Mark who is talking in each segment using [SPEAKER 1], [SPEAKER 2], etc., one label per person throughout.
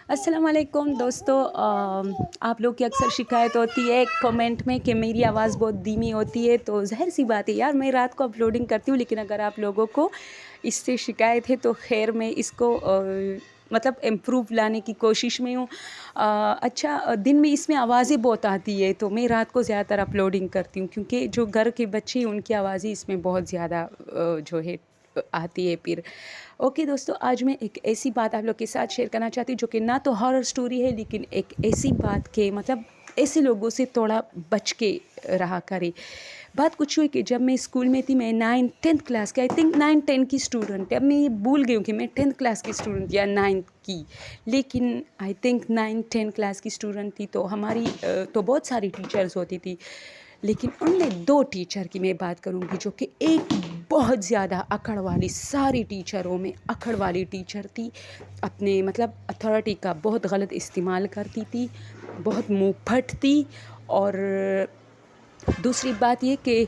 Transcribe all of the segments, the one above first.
[SPEAKER 1] السلام علیکم دوستو، آپ لوگ کی اکثر شکایت ہوتی ہے کومنٹ میں کہ میری آواز بہت دھیمی ہوتی ہے، تو ظاہر سی بات ہے یار، میں رات کو اپلوڈنگ کرتی ہوں، لیکن اگر آپ لوگوں کو اس سے شکایت ہے تو خیر میں اس کو مطلب امپروو لانے کی کوشش میں ہوں۔ اچھا، دن میں اس میں آوازیں بہت آتی ہے تو میں رات کو زیادہ تر اپلوڈنگ کرتی ہوں، کیونکہ جو گھر کے بچے ہیں ان کی آوازیں اس میں بہت زیادہ جو ہے آتی ہے پھر۔ اوکے دوستو، آج میں ایک ایسی بات آپ لوگ کے ساتھ شیئر کرنا چاہتی ہوں جو کہ نہ تو ہارر سٹوری ہے، لیکن ایک ایسی بات کہ مطلب ایسے لوگوں سے تھوڑا بچ کے رہا کرے۔ بات کچھ ہوئی کہ جب میں اسکول میں تھی، میں 9th کلاس کی، آئی تھنک 9-10 کی اسٹوڈنٹ ہے، اب میں یہ بھول گئی ہوں کہ میں 10th کلاس کی اسٹوڈنٹ یا 9th کی، لیکن آئی تھنک 9-10 کلاس کی اسٹوڈنٹ تھی۔ تو ہماری تو بہت ساری ٹیچرز ہوتی تھی، لیکن ان میں 2 ٹیچر کی میں بات کروں گی جو کہ ایک بہت زیادہ اکڑ والی، ساری ٹیچروں میں اکڑ والی ٹیچر تھی، اپنے مطلب اتھارٹی کا بہت غلط استعمال کرتی تھی، بہت منہ پھٹ تھی۔ اور دوسری بات یہ کہ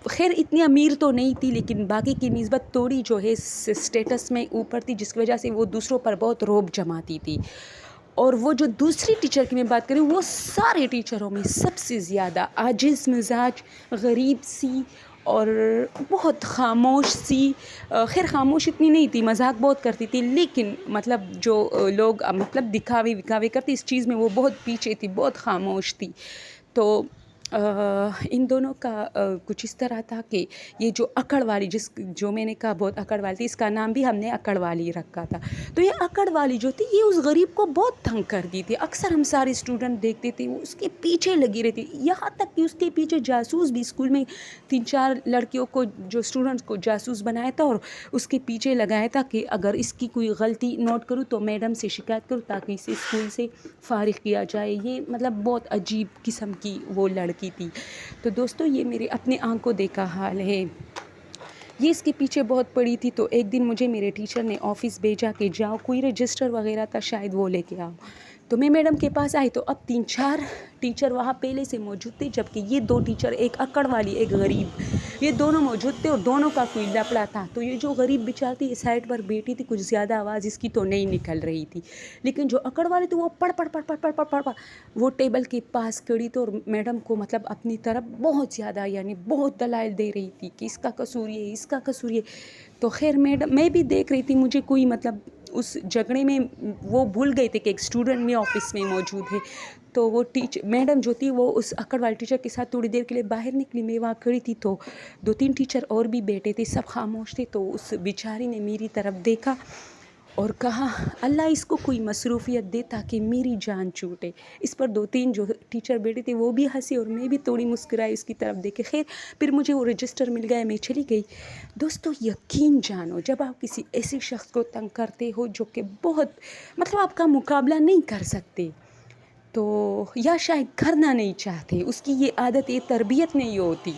[SPEAKER 1] خیر اتنی امیر تو نہیں تھی، لیکن باقی کی نسبت تھوڑی جو ہے اسٹیٹس میں اوپر تھی، جس کی وجہ سے وہ دوسروں پر بہت رعب جماتی تھی۔ اور وہ جو دوسری ٹیچر کی میں بات کروں، وہ سارے ٹیچروں میں سب سے زیادہ عاجز مزاج، غریب سی اور بہت خاموش سی۔ خیر خاموش اتنی نہیں تھی، مذاق بہت کرتی تھی، لیکن مطلب جو لوگ مطلب دکھاوے وکھاوے کرتے اس چیز میں وہ بہت پیچھے تھی، بہت خاموش تھی۔ تو ان دونوں کا کچھ اس طرح تھا کہ یہ جو اکڑ والی، جو میں نے کہا بہت اکڑ والی تھی، اس کا نام بھی ہم نے اکڑ والی رکھا تھا۔ تو یہ اکڑ والی جو تھی، یہ اس غریب کو بہت تنگ کرتی تھی۔ اکثر ہم سارے اسٹوڈنٹ دیکھتے تھے وہ اس کے پیچھے لگی رہتی، یہاں تک کہ اس کے پیچھے جاسوس بھی، اسکول میں 3-4 لڑکیوں کو، جو اسٹوڈنٹس کو جاسوس بنایا تھا اور اس کے پیچھے لگایا تھا کہ اگر اس کی کوئی غلطی نوٹ کروں تو میڈم سے شکایت کروں تاکہ اسے اسکول سے فارغ کیا جائے۔ یہ مطلب بہت عجیب قسم کی وہ لڑکی تھی۔ تو دوستو، یہ میرے اپنے آنکھوں دیکھا حال ہے، یہ اس کے پیچھے بہت پڑی تھی۔ تو ایک دن مجھے میرے ٹیچر نے آفس بھیجا کہ جاؤ، کوئی رجسٹر وغیرہ تھا شاید، وہ لے کے آؤ۔ تو میں میڈم کے پاس آئی تو اب 3-4 ٹیچر وہاں پہلے سے موجود تھے، جبکہ یہ 2 ٹیچر، ایک اکڑ والی ایک غریب، یہ دونوں موجود تھے اور دونوں کا کوئی لفڑا تھا۔ تو یہ جو غریب بیچارتی یہ سائڈ پر بیٹھی تھی، کچھ زیادہ آواز اس کی تو نہیں نکل رہی تھی، لیکن جو اکڑ والی تھی وہ پڑ پڑ پڑ پڑ پڑ پڑ پڑ پڑ وہ ٹیبل کے پاس کھڑی تھی اور میڈم کو مطلب اپنی طرف بہت زیادہ، یعنی بہت دلائل دے رہی تھی کہ اس کا قصور یہ، اس کا قصور یہ۔ تو خیر میڈم، میں بھی دیکھ رہی تھی، مجھے کوئی مطلب اس جھگڑے میں وہ بھول گئے تھے کہ ایک اسٹوڈنٹ میں آفس میں موجود ہے۔ تو وہ میڈم جو تھی وہ اس اکڑ والے ٹیچر کے ساتھ تھوڑی دیر کے لیے باہر نکلی، میں وہاں کھڑی تھی تو 2-3 ٹیچر اور بھی بیٹھے تھے، سب خاموش تھے۔ تو اس بیچاری نے میری طرف دیکھا اور کہا اللہ اس کو کوئی مصروفیت دے تاکہ میری جان چھوٹے۔ اس پر 2-3 جو ٹیچر بیٹھے تھے وہ بھی ہنسے اور میں بھی تھوڑی مسکرائی اس کی طرف دیکھے۔ خیر پھر مجھے وہ رجسٹر مل گیا، میں چلی گئی۔ دوستو یقین جانو، جب آپ کسی ایسے شخص کو تنگ کرتے ہو جو کہ بہت مطلب آپ کا مقابلہ نہیں کر سکتے، تو یا شاید کرنا نہیں چاہتے، اس کی یہ عادت، یہ تربیت نہیں ہوتی،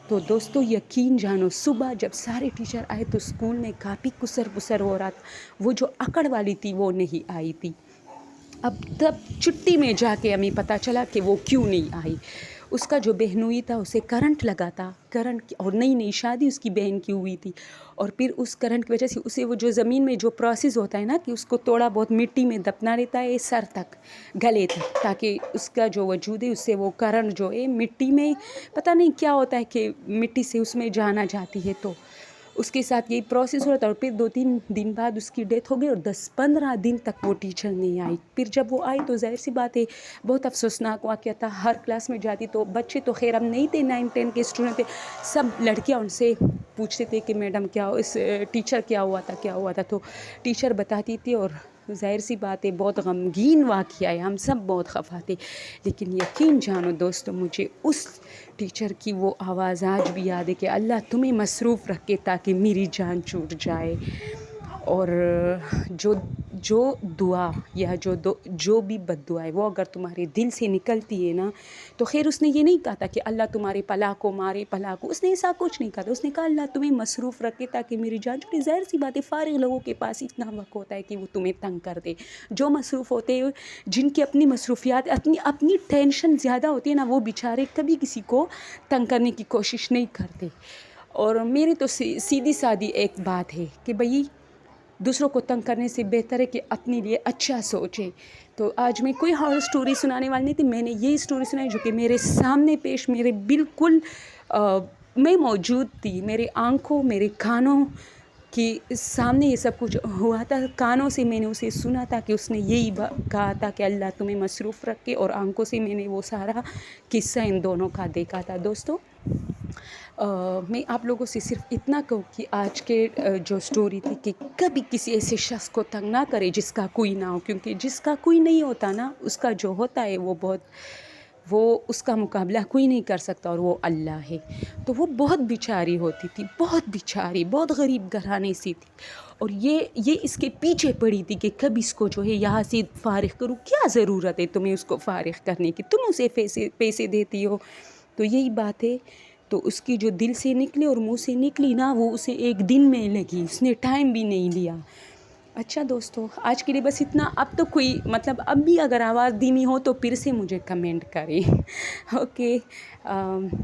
[SPEAKER 1] تو دوستو یقین جانو صبح جب سارے ٹیچر آئے تو اسکول میں کافی کسر پسر ہو رہا تھا۔ وہ جو اکڑ والی تھی وہ نہیں آئی تھی۔ اب تب چھٹی میں جا کے ہمیں پتہ چلا کہ وہ کیوں نہیں آئی۔ اس کا جو بہنوئی تھا اسے کرنٹ لگا تھا، اور نئی نئی شادی اس کی بہن کی ہوئی تھی، اور پھر اس کرنٹ کی وجہ سے اسے وہ جو زمین میں جو پروسیس ہوتا ہے نا کہ اس کو تھوڑا بہت مٹی میں دفنا رہتا ہے سر تک، گلے تک، تاکہ اس کا جو وجود ہے اس سے وہ کرنٹ جو ہے مٹی میں پتہ نہیں کیا ہوتا ہے کہ مٹی سے اس میں جانا جاتی ہے، تو اس کے ساتھ یہی پروسیس ہو رہا تھا۔ اور پھر 2-3 دن بعد اس کی ڈیتھ ہو گئی اور 10-15 دن تک وہ ٹیچر نہیں آئی۔ پھر جب وہ آئی تو ظاہر سی بات ہے بہت افسوسناک واقعہ تھا، ہر کلاس میں جاتی تو بچے تو خیر ہم نہیں تھے، 9-10 کے اسٹوڈنٹ تھے، سب لڑکیاں ان سے پوچھتے تھے کہ میڈم کیا اس ٹیچر کیا ہوا تھا، کیا ہوا تھا، تو ٹیچر بتاتی تھی اور ظاہر سی بات ہے بہت غمگین واقعہ ہے، ہم سب بہت خفا تھے۔ لیکن یقین جانو دوستو، مجھے اس ٹیچر کی وہ آواز آج بھی یاد ہے کہ اللہ تمہیں مصروف رکھے تاکہ میری جان چھوٹ جائے۔ اور جو دعا یا جو بھی بد دعا ہے وہ اگر تمہارے دل سے نکلتی ہے نا، تو خیر اس نے یہ نہیں کہا تھا کہ اللہ تمہارے پلا کو مارے، پلا کو، اس نے ایسا کچھ نہیں کہا تھا، اس نے کہا اللہ تمہیں مصروف رکھے تاکہ میری جان چھوٹے۔ ظاہر سی بات ہے فارغ لوگوں کے پاس اتنا وقت ہوتا ہے کہ وہ تمہیں تنگ کر دے، جو مصروف ہوتے ہیں، جن کی اپنی مصروفیات، اپنی ٹینشن زیادہ ہوتی ہے نا، وہ بیچارے کبھی کسی کو تنگ کرنے کی کوشش نہیں کرتے۔ اور میری تو سیدھی سادی ایک بات ہے کہ بھئی دوسروں کو تنگ کرنے سے بہتر ہے کہ اپنے لیے اچھا سوچے. تو آج میں کوئی ہارر اسٹوری سنانے والی نہیں تھی. میں نے یہ اسٹوری سنائی جو کہ میرے سامنے پیش، میرے بالکل میں موجود تھی، میرے آنکھوں، میرے کانوں کہ سامنے یہ سب کچھ ہوا تھا. کانوں سے میں نے اسے سنا تھا کہ اس نے یہی کہا تھا کہ اللہ تمہیں مصروف رکھے، اور آنکھوں سے میں نے وہ سارا قصہ ان دونوں کا دیکھا تھا. دوستو میں آپ لوگوں سے صرف اتنا کہوں کہ آج کے جو اسٹوری تھی کہ کبھی کسی ایسے شخص کو تنگ نہ کرے جس کا کوئی نہ ہو، کیونکہ جس کا کوئی نہیں ہوتا نا، اس کا جو ہوتا ہے وہ اس کا مقابلہ کوئی نہیں کر سکتا، اور وہ اللہ ہے. تو وہ بہت بیچاری ہوتی تھی، بہت بیچاری، بہت غریب گھرانے سی تھی، اور یہ اس کے پیچھے پڑی تھی کہ کب اس کو جو ہے یہاں سے فارغ کروں. کیا ضرورت ہے تمہیں اس کو فارغ کرنے کی، تم اسے پیسے دیتی ہو. تو یہی بات ہے. تو اس کی جو دل سے نکلی اور منہ سے نکلی نا، وہ اسے ایک دن میں لگی، اس نے ٹائم بھی نہیں لیا. اچھا دوستو، آج کے لیے بس اتنا. اب تو کوئی مطلب اب بھی اگر آواز دھیمی ہو تو پھر سے مجھے کمنٹ کریں. اوکے.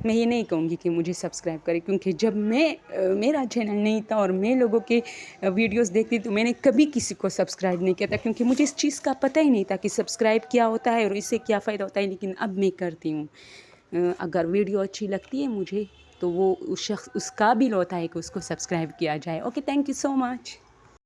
[SPEAKER 1] میں یہ نہیں کہوں گی کہ مجھے سبسکرائب کریں، کیونکہ جب میرا چینل نہیں تھا اور میں لوگوں کے ویڈیوز دیکھتی تو میں نے کبھی کسی کو سبسکرائب نہیں کیا تھا، کیونکہ مجھے اس چیز کا پتہ ہی نہیں تھا کہ سبسکرائب کیا ہوتا ہے اور اس سے کیا فائدہ ہوتا ہے. لیکن اب میں کرتی ہوں. اگر ویڈیو اچھی لگتی ہے مجھے تو وہ اس شخص اس قابل ہوتا ہے کہ اس کو سبسکرائب کیا جائے. Okay, thank you so much.